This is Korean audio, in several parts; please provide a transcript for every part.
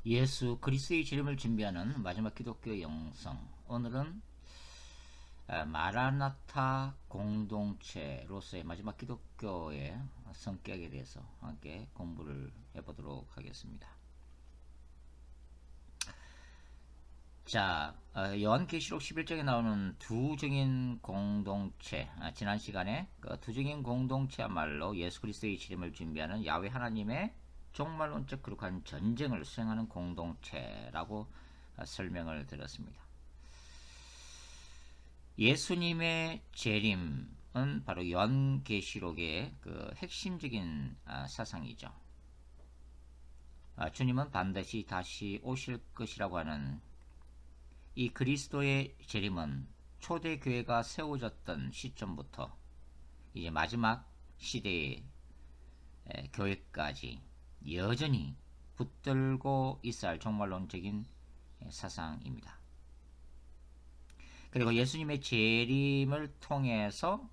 예수 그리스도의 재림을 준비하는 마지막 기독교 영성. 오늘은 마라나타 공동체로서의 마지막 기독교의 성격에 대해서 함께 공부를 해보도록 하겠습니다. 자, 요한계시록 11장에 나오는 두증인 공동체, 지난 시간에 그 두증인 공동체야말로 예수 그리스도의 재림을 준비하는 야훼 하나님의 종말론적 거룩한 전쟁을 수행하는 공동체라고 설명을 드렸습니다. 예수님의 재림은 바로 요한계시록의 그 핵심적인 사상이죠. 주님은 반드시 다시 오실 것이라고 하는 이 그리스도의 재림은 초대교회가 세워졌던 시점부터 이제 마지막 시대의 교회까지 여전히 붙들고 있어야 할 종말론적인 사상입니다. 그리고 예수님의 재림을 통해서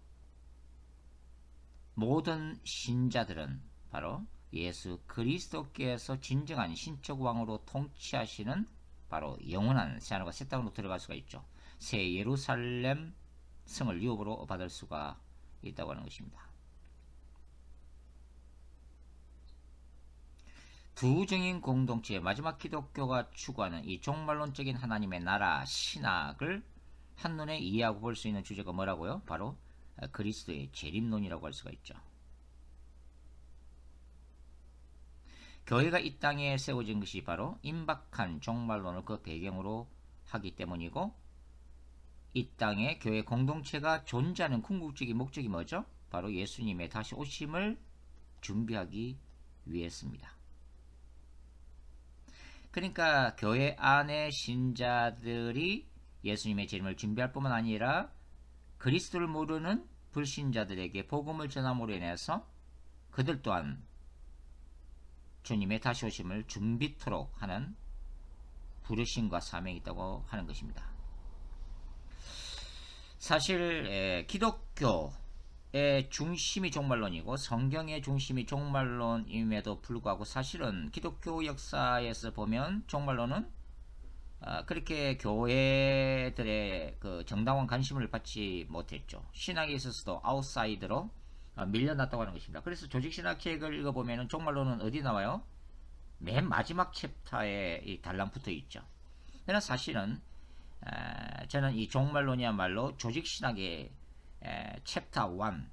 모든 신자들은 바로 예수 그리스도께서 진정한 신적 왕으로 통치하시는 바로 영원한 새하늘과 새 땅으로 들어갈 수가 있죠. 새 예루살렘 성을 유업으로 받을 수가 있다고 하는 것입니다. 두증인 공동체의 마지막 기독교가 추구하는 이 종말론적인 하나님의 나라 신학을 한눈에 이해하고 볼 수 있는 주제가 뭐라고요? 바로 그리스도의 재림론이라고 할 수가 있죠. 교회가 이 땅에 세워진 것이 바로 임박한 종말론을 그 배경으로 하기 때문이고, 이 땅에 교회 공동체가 존재하는 궁극적인 목적이 뭐죠? 바로 예수님의 다시 오심을 준비하기 위해서입니다. 그러니까 교회 안의 신자들이 예수님의 재림을 준비할 뿐만 아니라 그리스도를 모르는 불신자들에게 복음을 전함으로 인해서 그들 또한 주님의 다시 오심을 준비토록 하는 부르심과 사명이 있다고 하는 것입니다. 사실 기독교의 중심이 종말론이고 성경의 중심이 종말론임에도 불구하고 사실은 기독교 역사에서 보면 종말론은 그렇게 교회들의 그 정당한 관심을 받지 못했죠. 신학에 있어서도 아웃사이드로 밀려났다고 하는 것입니다. 그래서 조직신학책을 읽어보면 종말론은 어디 나와요? 맨 마지막 챕터에 이 달랑 붙어 있죠. 그러나 사실은 저는 이 종말론이야말로 조직신학의 챕터 1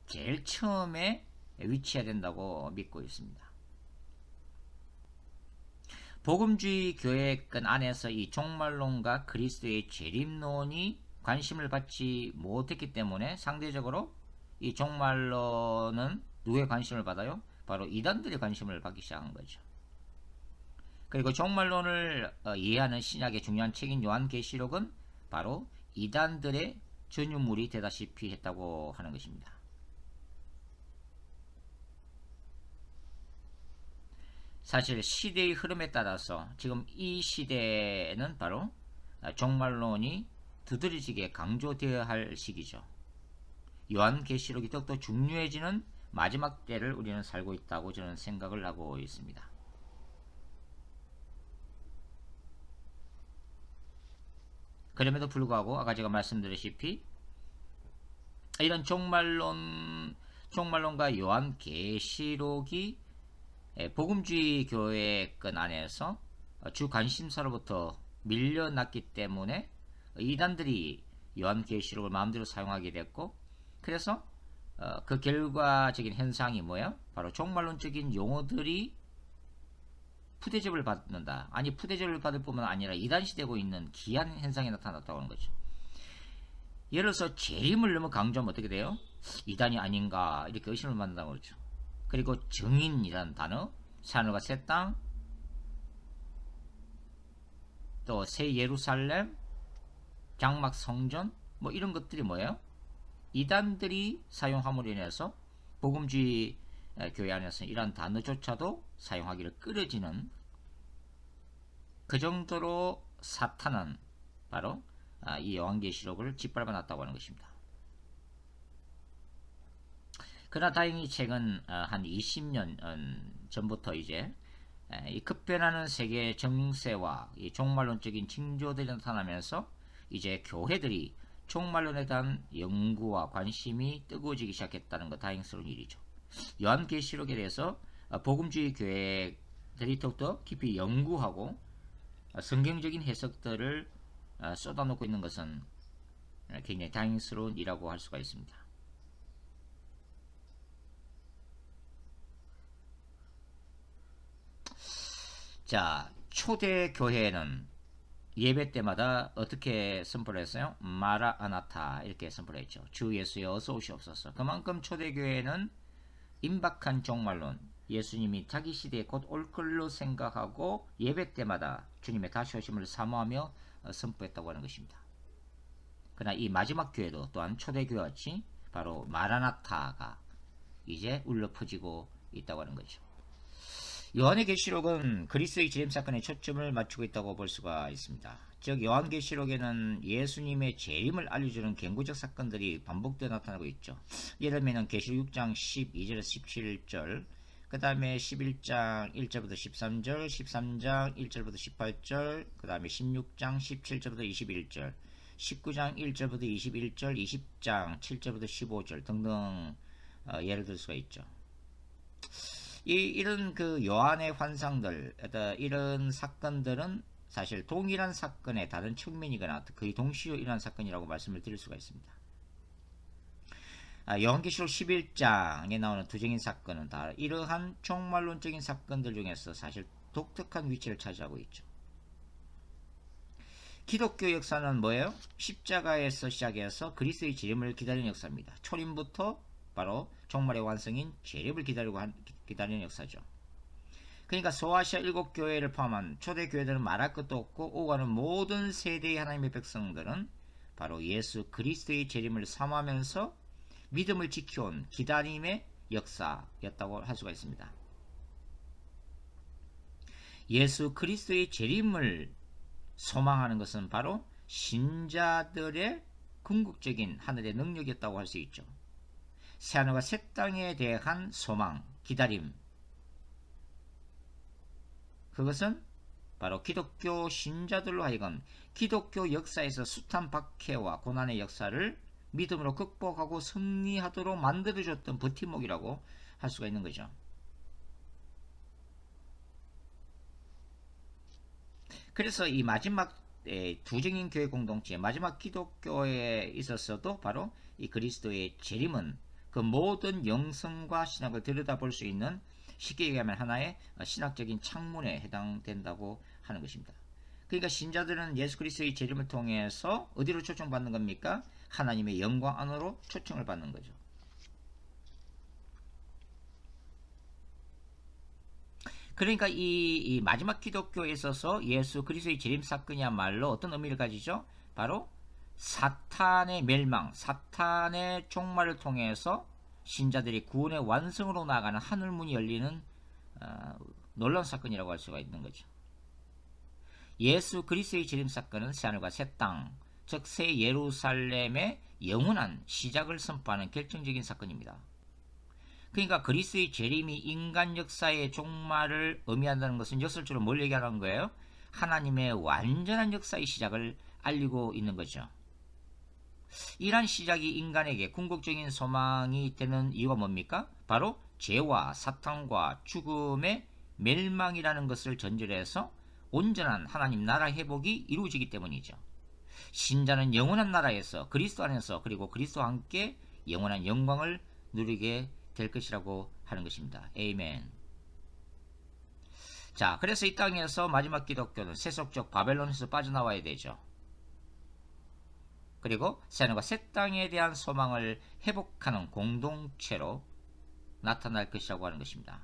제일 처음에 위치해야 된다고 믿고 있습니다. 복음주의 교회권 안에서 이 종말론과 그리스도의 재림론이 관심을 받지 못했기 때문에 상대적으로 이 종말론은 누구의 관심을 받아요? 바로 이단들의 관심을 받기 시작한 거죠. 그리고 종말론을 이해하는 신약의 중요한 책인 요한계시록은 바로 이단들의 전유물이 되다시피 했다고 하는 것입니다. 사실 시대의 흐름에 따라서 지금 이 시대는 바로 종말론이 두드러지게 강조되어야 할 시기죠. 요한계시록이 더욱더 중요해지는 마지막 때를 우리는 살고 있다고 저는 생각을 하고 있습니다. 그럼에도 불구하고 아까 제가 말씀드렸다시피 이런 종말론과 요한계시록이 복음주의 교회권 안에서 주 관심사로부터 밀려났기 때문에 이단들이 요한계시록을 마음대로 사용하게 됐고, 그래서 그 결과적인 현상이 뭐예요? 바로 종말론적인 용어들이 푸대접을 받는다. 아니 푸대접을 받을 뿐만 아니라 이단시되고 있는 기한 현상이 나타났다고 하는 거죠. 예를 들어서 재림을 너무 강조하면 어떻게 돼요? 이단이 아닌가 이렇게 의심을 받는다고 그러죠. 그리고 정인이라는 단어, 새하늘과 새 땅, 또 새 예루살렘, 장막 성전, 뭐 이런 것들이 뭐예요? 이단들이 사용함으로 인해서 복음주의 교회 안에서 이러한 단어조차도 사용하기를 꺼려지는 그 정도로 사탄은 바로 이 요한계시록을 짓밟아 놨다고 하는 것입니다. 그러나 다행히 최근 한 20년 전부터 이제 이 급변하는 세계 정세와 이 종말론적인 징조들이 나타나면서 이제 교회들이 종말론에 대한 연구와 관심이 뜨거워지기 시작했다는 것, 다행스러운 일이죠. 요한계시록에 대해서 복음주의 교회들이 더욱더 깊이 연구하고 성경적인 해석들을 쏟아놓고 있는 것은 굉장히 다행스러운 일이라고 할 수가 있습니다. 자, 초대 교회는 예배 때마다 어떻게 선포를 했어요? 마라아나타 이렇게 선포를 했죠. 주 예수여 어서 오시옵소서. 그만큼 초대교회는 임박한 종말론, 예수님이 자기 시대에 곧 올 걸로 생각하고 예배 때마다 주님의 다시 오심을 사모하며 선포했다고 하는 것입니다. 그러나 이 마지막 교회도 또한 초대교회와 같이 바로 마라나타가 이제 울려 퍼지고 있다고 하는 거죠. 요한의 계시록은 그리스도의 재림 사건에 초점을 맞추고 있다고 볼 수가 있습니다. 즉 요한계시록에는 예수님의 재림을 알려주는 경고적 사건들이 반복되어 나타나고 있죠. 예를 들면 계시록 6장 12절에서 17절, 그 다음에 11장 1절부터 13절, 13장 1절부터 18절, 그 다음에 16장 17절부터 21절, 19장 1절부터 21절, 20장 7절부터 15절 등등 예를 들 수가 있죠. 이런 그 요한의 환상들, 이런 사건들은 사실 동일한 사건의 다른 측면이거나 거의 동시에 일어난 사건이라고 말씀을 드릴 수가 있습니다. 요한계시록 11장에 나오는 두정인 사건은 다 이러한 종말론적인 사건들 중에서 사실 독특한 위치를 차지하고 있죠. 기독교 역사는 뭐예요? 십자가에서 시작해서 그리스도의 재림을 기다리는 역사입니다. 초림부터 바로 종말의 완성인 재림을 기다리는 역사죠. 그러니까 소아시아 7교회를 포함한 초대교회들은 말할 것도 없고 오가는 모든 세대의 하나님의 백성들은 바로 예수 그리스도의 재림을 사모하면서 믿음을 지켜온 기다림의 역사였다고 할 수가 있습니다. 예수 그리스도의 재림을 소망하는 것은 바로 신자들의 궁극적인 하늘의 능력이었다고 할 수 있죠. 새하늘과 새 땅에 대한 소망, 기다림, 그것은 바로 기독교 신자들로 하여금 기독교 역사에서 숱한 박해와 고난의 역사를 믿음으로 극복하고 승리하도록 만들어줬던 버팀목이라고 할 수가 있는 거죠. 그래서 이 마지막 두정인 교회 공동체, 마지막 기독교에 있어서도 바로 이 그리스도의 재림은 그 모든 영성과 신학을 들여다볼 수 있는, 쉽게 얘기하면 하나의 신학적인 창문에 해당된다고 하는 것입니다. 그러니까 신자들은 예수 그리스도의 재림을 통해서 어디로 초청받는 겁니까? 하나님의 영광 안으로 초청을 받는 거죠. 그러니까 이 마지막 기독교에 있어서 예수 그리스도의 재림 사건이야말로 어떤 의미를 가지죠? 바로 사탄의 멸망, 사탄의 종말을 통해서 신자들이 구원의 완성으로 나아가는 하늘문이 열리는 놀라운 사건이라고 할 수가 있는 거죠. 예수 그리스도의 재림 사건은 새하늘과 새 땅, 즉 새 예루살렘의 영원한 시작을 선포하는 결정적인 사건입니다. 그러니까 그리스도의 재림이 인간 역사의 종말을 의미한다는 것은 역설적으로 뭘 얘기하는 거예요? 하나님의 완전한 역사의 시작을 알리고 있는 거죠. 이러한 시작이 인간에게 궁극적인 소망이 되는 이유가 뭡니까? 바로 죄와 사탄과 죽음의 멸망이라는 것을 전제로 해서 온전한 하나님 나라 회복이 이루어지기 때문이죠. 신자는 영원한 나라에서 그리스도 안에서 그리고 그리스도와 함께 영원한 영광을 누리게 될 것이라고 하는 것입니다. 에이멘. 자, 그래서 이 땅에서 마지막 기독교는 세속적 바벨론에서 빠져나와야 되죠. 그리고 새하늘과 새 땅에 대한 소망을 회복하는 공동체로 나타날 것이라고 하는 것입니다.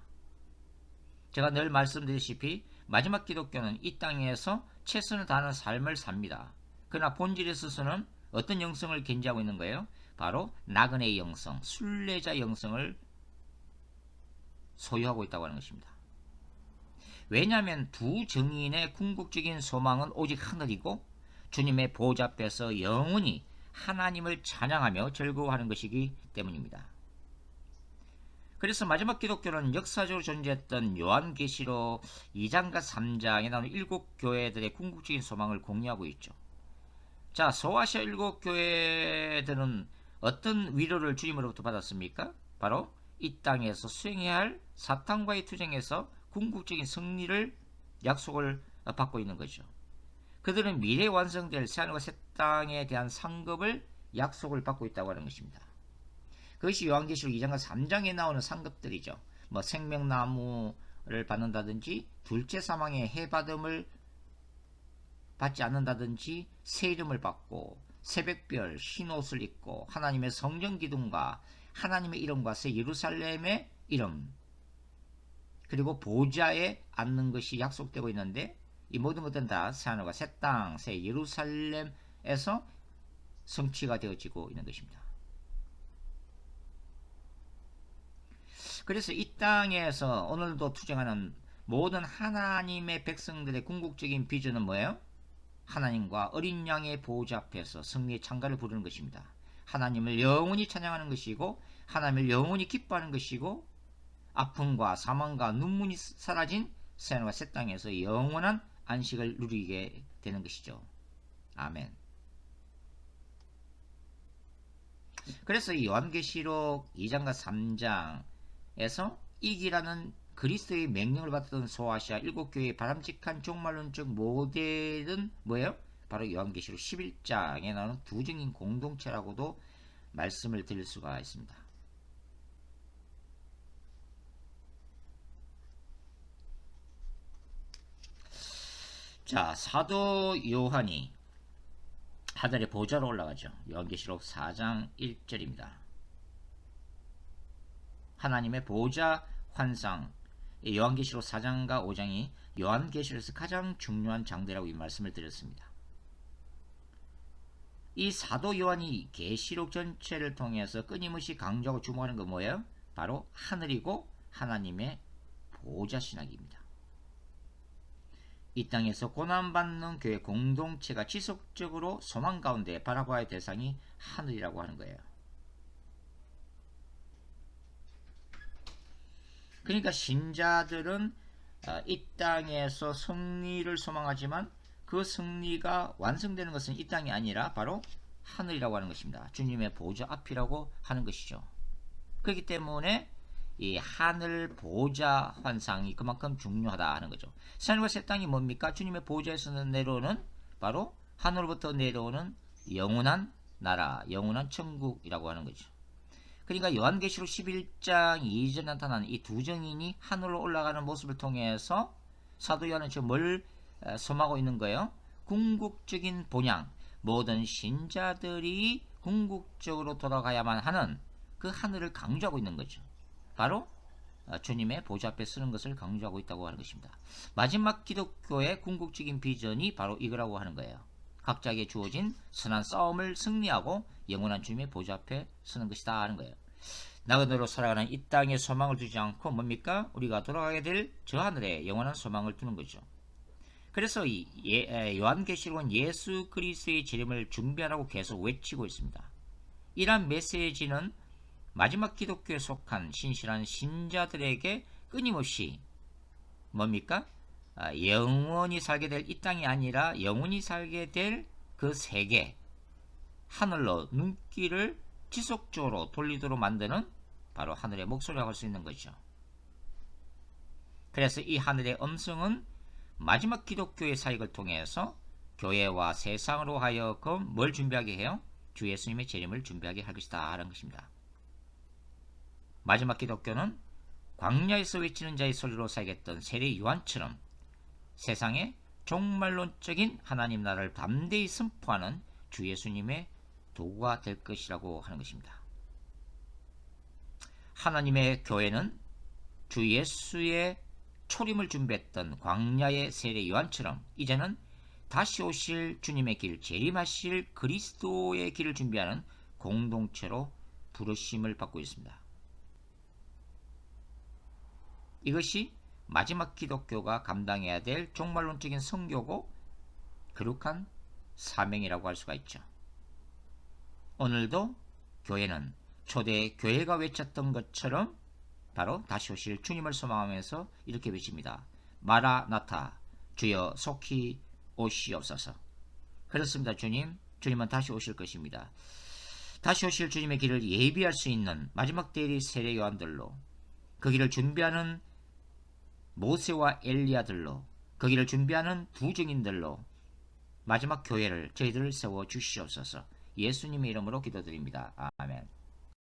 제가 늘 말씀드리다시피 마지막 기독교는 이 땅에서 최선을 다하는 삶을 삽니다. 그러나 본질에 있어서는 어떤 영성을 견지하고 있는 거예요? 바로 나그네의 영성, 순례자 영성을 소유하고 있다고 하는 것입니다. 왜냐하면 두 증인의 궁극적인 소망은 오직 하늘이고 주님의 보좌 앞에서 영원히 하나님을 찬양하며 즐거워하는 것이기 때문입니다. 그래서 마지막 기독교는 역사적으로 존재했던 요한계시록 2장과 3장에 나오는 7교회들의 궁극적인 소망을 공유하고 있죠. 자, 소아시아 7교회들은 어떤 위로를 주님으로부터 받았습니까? 바로 이 땅에서 수행해야 할 사탄과의 투쟁에서 궁극적인 승리를 약속을 받고 있는 거죠. 그들은 미래에 완성될 새하늘과 새 땅에 대한 상급을 약속을 받고 있다고 하는 것입니다. 그것이 요한계시록 2장과 3장에 나오는 상급들이죠. 뭐 생명나무를 받는다든지 둘째 사망의 해받음을 받지 않는다든지 새 이름을 받고 새벽별 흰옷을 입고 하나님의 성전 기둥과 하나님의 이름과 새 예루살렘의 이름 그리고 보좌에 앉는 것이 약속되고 있는데 이 모든 것들은 다 새하늘과 새 땅, 새 예루살렘에서 성취가 되어지고 있는 것입니다. 그래서 이 땅에서 오늘도 투쟁하는 모든 하나님의 백성들의 궁극적인 비전은 뭐예요? 하나님과 어린 양의 보호자 앞에서 승리의 창가를 부르는 것입니다. 하나님을 영원히 찬양하는 것이고 하나님을 영원히 기뻐하는 것이고 아픔과 사망과 눈물이 사라진 새하늘과 새 땅에서 영원한 안식을 누리게 되는 것이죠. 아멘. 그래서 이 요한계시록 2장과 3장에서 이기라는 그리스도의 명령을 받던 소아시아 7교회의 바람직한 종말론적 모델은 뭐예요? 바로 요한계시록 11장에 나오는 두정인 공동체라고도 말씀을 드릴 수가 있습니다. 자, 사도 요한이 하늘의 보좌로 올라가죠. 요한계시록 4장 1절입니다. 하나님의 보좌 환상, 요한계시록 4장과 5장이 요한계시록에서 가장 중요한 장들이라고 이 말씀을 드렸습니다. 이 사도 요한이 계시록 전체를 통해서 끊임없이 강조하고 주목하는 건 뭐예요? 바로 하늘이고 하나님의 보좌 신학입니다. 이 땅에서 고난받는 교회 공동체가 지속적으로 소망 가운데 바라봐야 할 대상이 하늘이라고 하는 거예요. 그러니까 신자들은 이 땅에서 승리를 소망하지만 그 승리가 완성되는 것은 이 땅이 아니라 바로 하늘이라고 하는 것입니다. 주님의 보좌 앞이라고 하는 것이죠. 그렇기 때문에 이 하늘 보좌 환상이 그만큼 중요하다 하는 거죠. 하늘과 새 땅이 뭡니까? 주님의 보좌에서 내려오는 바로 하늘로부터 내려오는 영원한 나라, 영원한 천국이라고 하는 거죠. 그러니까 요한계시록 11장 2절에 나타나는 이 두 정인이 하늘로 올라가는 모습을 통해서 사도 요한은 지금 뭘 소망하고 있는 거예요? 궁극적인 본향, 모든 신자들이 궁극적으로 돌아가야만 하는 그 하늘을 강조하고 있는 거죠. 바로 주님의 보좌 앞에 서는 것을 강조하고 있다고 하는 것입니다. 마지막 기독교의 궁극적인 비전이 바로 이거라고 하는 거예요. 각자에게 주어진 선한 싸움을 승리하고 영원한 주님의 보좌 앞에 서는 것이다 하는 거예요. 나그네로 살아가는 이 땅에 소망을 두지 않고 뭡니까? 우리가 돌아가게 될 저 하늘에 영원한 소망을 두는 거죠. 그래서 이 요한계시록은 예수 그리스도의 재림을 준비하라고 계속 외치고 있습니다. 이러한 메시지는 마지막 기독교에 속한 신실한 신자들에게 끊임없이 뭡니까? 영원히 살게 될 이 땅이 아니라 영원히 살게 될 그 세계, 하늘로 눈길을 지속적으로 돌리도록 만드는 바로 하늘의 목소리라고 할 수 있는 거죠. 그래서 이 하늘의 음성은 마지막 기독교의 사역을 통해서 교회와 세상으로 하여금 뭘 준비하게 해요? 주 예수님의 재림을 준비하게 할 것이다 하는 것입니다. 마지막 기독교는 광야에서 외치는 자의 소리로 사역했던 세례 요한처럼 세상에 종말론적인 하나님 나라를 담대히 선포하는 주 예수님의 도구가 될 것이라고 하는 것입니다. 하나님의 교회는 주 예수의 초림을 준비했던 광야의 세례 요한처럼 이제는 다시 오실 주님의 길, 재림하실 그리스도의 길을 준비하는 공동체로 부르심을 받고 있습니다. 이것이 마지막 기독교가 감당해야 될 종말론적인 선교고 거룩한 사명이라고 할 수가 있죠. 오늘도 교회는 초대 교회가 외쳤던 것처럼 바로 다시 오실 주님을 소망하면서 이렇게 외칩니다. 마라나타, 주여 속히 오시옵소서. 그렇습니다. 주님은 다시 오실 것입니다. 다시 오실 주님의 길을 예비할 수 있는 마지막 대리 세례 요한들로, 그 길을 준비하는 모세와 엘리야들로, 그 길을 준비하는 두 증인들로 마지막 교회를 저희들을 세워 주시옵소서. 예수님의 이름으로 기도드립니다. 아멘.